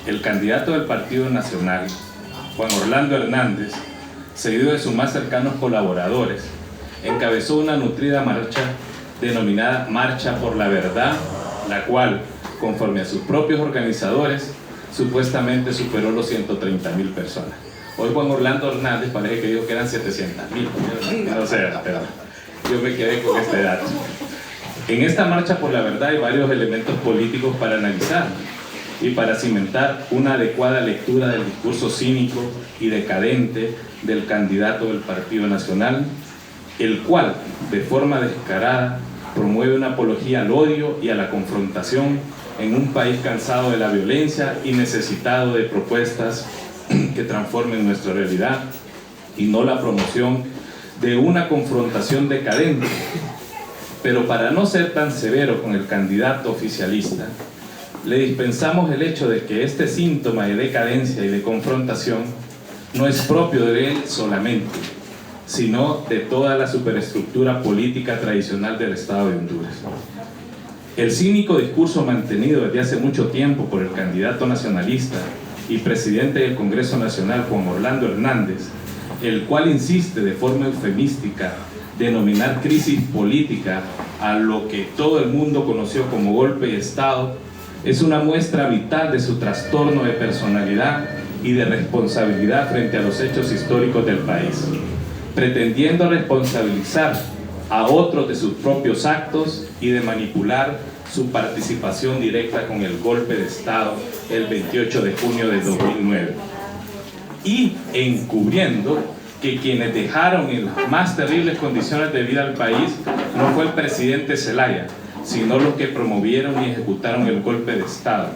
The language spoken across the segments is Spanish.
el candidato del Partido Nacional, Juan Orlando Hernández, seguido de sus más cercanos colaboradores, encabezó una nutrida marcha denominada Marcha por la Verdad, la cual, conforme a sus propios organizadores, supuestamente superó los 130.000 personas. Hoy Juan Orlando Hernández parece que dijo que eran 700.000, no sé, pero yo me quedé con este dato. En esta Marcha por la Verdad hay varios elementos políticos para analizar y para cimentar una adecuada lectura del discurso cínico y decadente del candidato del Partido Nacional, el cual, de forma descarada, promueve una apología al odio y a la confrontación en un país cansado de la violencia y necesitado de propuestas que transformen nuestra realidad, y no la promoción de una confrontación decadente. Pero para no ser tan severo con el candidato oficialista, le dispensamos el hecho de que este síntoma de decadencia y de confrontación no es propio de él solamente, sino de toda la superestructura política tradicional del Estado de Honduras. El cínico discurso mantenido desde hace mucho tiempo por el candidato nacionalista y presidente del Congreso Nacional, Juan Orlando Hernández, el cual insiste de forma eufemística denominar crisis política a lo que todo el mundo conoció como golpe de Estado, es una muestra vital de su trastorno de personalidad y de responsabilidad frente a los hechos históricos del país, pretendiendo responsabilizar a otros de sus propios actos y de manipular su participación directa con el golpe de Estado el 28 de junio de 2009, y encubriendo que quienes dejaron en las más terribles condiciones de vida al país no fue el presidente Zelaya, sino los que promovieron y ejecutaron el golpe de Estado,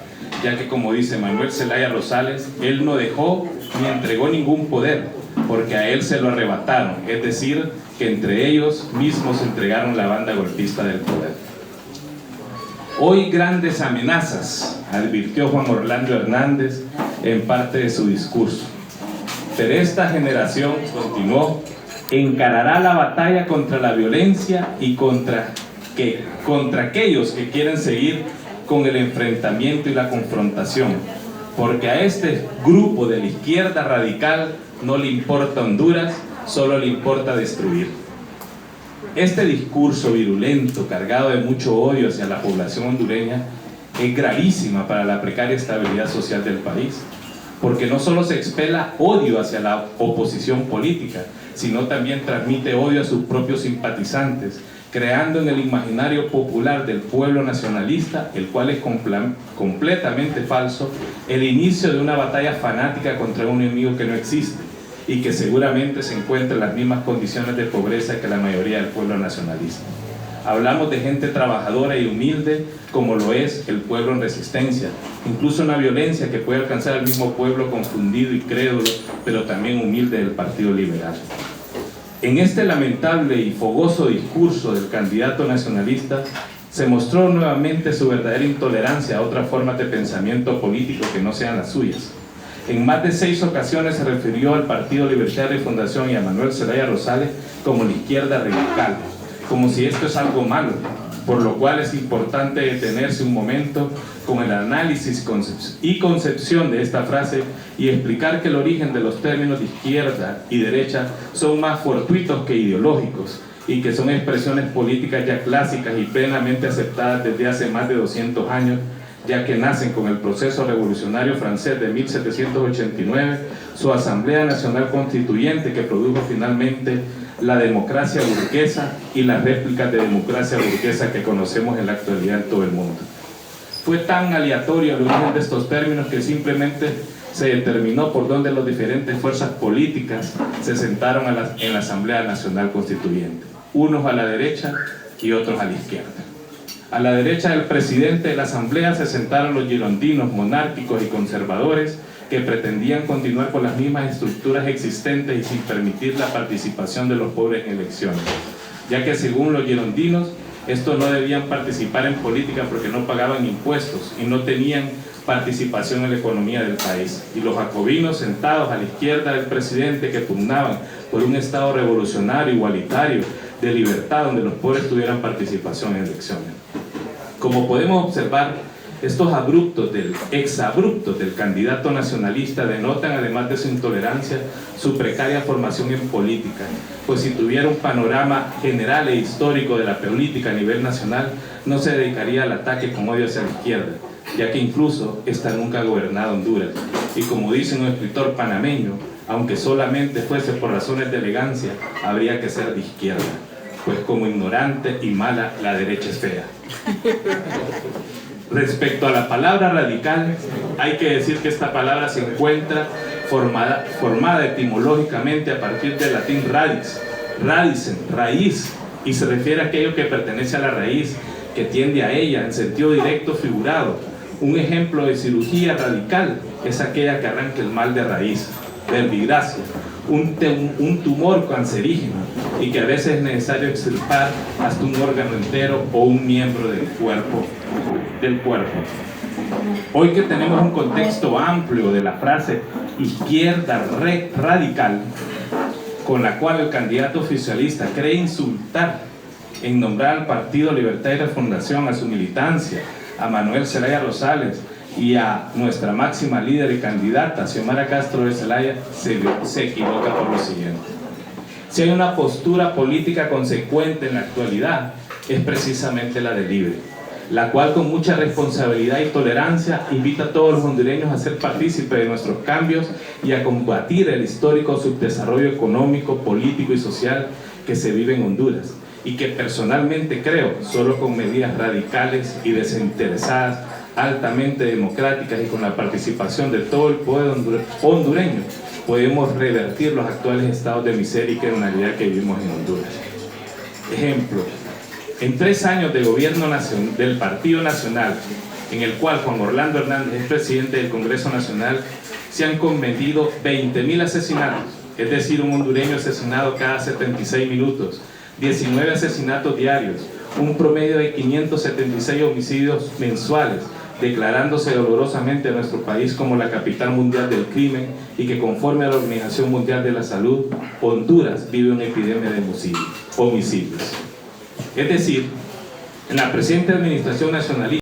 ya que, como dice Manuel Zelaya Rosales, él no dejó ni entregó ningún poder, porque a él se lo arrebataron, es decir, que entre ellos mismos entregaron la banda golpista del poder. Hoy grandes amenazas, advirtió Juan Orlando Hernández en parte de su discurso, pero esta generación, continuó, encarará la batalla contra la violencia y contra aquellos que quieren seguir con el enfrentamiento y la confrontación, porque a este grupo de la izquierda radical no le importa Honduras, solo le importa destruir. Este discurso virulento, cargado de mucho odio hacia la población hondureña, es gravísima para la precaria estabilidad social del país, porque no solo se expela odio hacia la oposición política, sino también transmite odio a sus propios simpatizantes, creando en el imaginario popular del pueblo nacionalista, el cual es completamente falso, el inicio de una batalla fanática contra un enemigo que no existe y que seguramente se encuentra en las mismas condiciones de pobreza que la mayoría del pueblo nacionalista. Hablamos de gente trabajadora y humilde como lo es el pueblo en resistencia, incluso una violencia que puede alcanzar al mismo pueblo confundido y crédulo, pero también humilde del Partido Liberal. En este lamentable y fogoso discurso del candidato nacionalista se mostró nuevamente su verdadera intolerancia a otras formas de pensamiento político que no sean las suyas. En más de 6 ocasiones se refirió al Partido Libertario y Fundación y a Manuel Zelaya Rosales como la izquierda radical, como si esto es algo malo, por lo cual es importante detenerse un momento con el análisis y concepción de esta frase y explicar que el origen de los términos de izquierda y derecha son más fortuitos que ideológicos y que son expresiones políticas ya clásicas y plenamente aceptadas desde hace más de 200 años, ya que nacen con el proceso revolucionario francés de 1789, su Asamblea Nacional Constituyente que produjo finalmente la democracia burguesa y las réplicas de democracia burguesa que conocemos en la actualidad en todo el mundo. Fue tan aleatorio el origen de estos términos que simplemente se determinó por dónde las diferentes fuerzas políticas se sentaron en la Asamblea Nacional Constituyente, unos a la derecha y otros a la izquierda. A la derecha del presidente de la Asamblea se sentaron los girondinos monárquicos y conservadores que pretendían continuar con las mismas estructuras existentes y sin permitir la participación de los pobres en elecciones, ya que según los girondinos, estos no debían participar en política porque no pagaban impuestos y no tenían participación en la economía del país. Y los jacobinos sentados a la izquierda del presidente que pugnaban por un Estado revolucionario, igualitario, de libertad, donde los pobres tuvieran participación en elecciones. Como podemos observar, Estos exabruptos del candidato nacionalista denotan, además de su intolerancia, su precaria formación en política, pues si tuviera un panorama general e histórico de la política a nivel nacional, no se dedicaría al ataque con odio hacia la izquierda, ya que incluso esta nunca ha gobernado Honduras. Y como dice un escritor panameño, aunque solamente fuese por razones de elegancia, habría que ser de izquierda, pues como ignorante y mala, la derecha es fea. Respecto a la palabra radical, hay que decir que esta palabra se encuentra formada etimológicamente a partir del latín radix, radicem, raíz, y se refiere a aquello que pertenece a la raíz, que tiende a ella en sentido directo figurado. Un ejemplo de cirugía radical es aquella que arranca el mal de raíz, verbigracia, un tumor cancerígeno, y que a veces es necesario extirpar hasta un órgano entero o un miembro del cuerpo. Hoy que tenemos un contexto amplio de la frase izquierda radical, con la cual el candidato oficialista cree insultar en nombrar al Partido Libertad y Refundación, a su militancia, a Manuel Zelaya Rosales y a nuestra máxima líder y candidata, Xiomara Castro de Zelaya, se equivoca por lo siguiente. Si hay una postura política consecuente en la actualidad, es precisamente la de Libre, la cual con mucha responsabilidad y tolerancia invita a todos los hondureños a ser partícipes de nuestros cambios y a combatir el histórico subdesarrollo económico, político y social que se vive en Honduras, y que personalmente creo solo con medidas radicales y desinteresadas, altamente democráticas y con la participación de todo el poder hondureño, podemos revertir los actuales estados de miseria y criminalidad que vivimos en Honduras. Ejemplo: en 3 años de gobierno del Partido Nacional, en el cual Juan Orlando Hernández es presidente del Congreso Nacional, se han cometido 20.000 asesinatos, es decir, un hondureño asesinado cada 76 minutos, 19 asesinatos diarios, un promedio de 576 homicidios mensuales, declarándose dolorosamente a nuestro país como la capital mundial del crimen, y que conforme a la Organización Mundial de la Salud, Honduras vive una epidemia de homicidios. Es decir, en la presente administración nacionalista